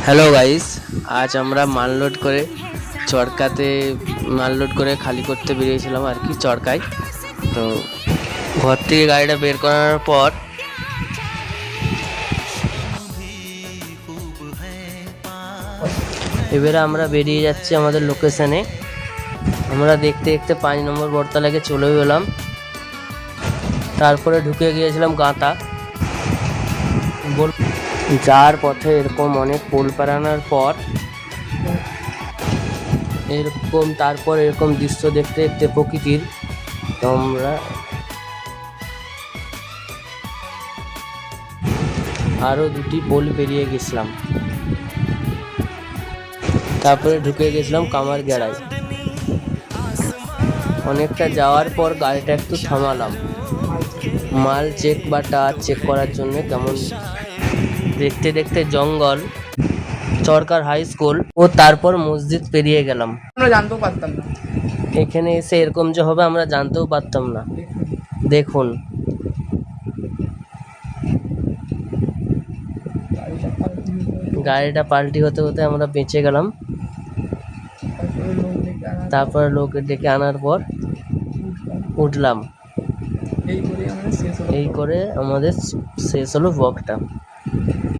Hello guys, আজ আমরা মাল লোড করে খালি করতে বেরিয়েছিলাম আর কি চরকায়। তো ঘর থেকে গাড়িটা বের করার পর এবারে আমরা বেরিয়ে যাচ্ছি আমাদের লোকেশনে। আমরা দেখতে দেখতে 5 নম্বর বটতলাকে চলে গেলাম। তারপরে ঢুকে গিয়েছিলাম গাঁতা। যার পথে এরকম অনেক পোল পেরানোর পর এরকম দৃশ্য দেখতে দেখতে প্রকৃতির আমরা আরো 2টি পোল পেরিয়ে গেছিলাম। তারপরে ঢুকে গেছিলাম কামার গেড়ায়। অনেকটা যাওয়ার পর গাড়িটা একটু থামালাম মাল চেক বা টাচ চেক করার জন্য। কেমন দেখতে দেখতে জঙ্গল, চরকার হাই স্কুল ও তারপর মসজিদ পেরিয়ে গেলাম। আমরা জানতেও পারতাম না এখানে এসে এরকম যে হবে আমরা জানতেও পারতাম না। দেখুন গাড়িটা পাল্টি হতে হতে আমরা বেঁচে গেলাম। তারপর লোক ডেকে আনার পর উঠলাম। এই করে আমাদের শেষ হলো ব্লগটা।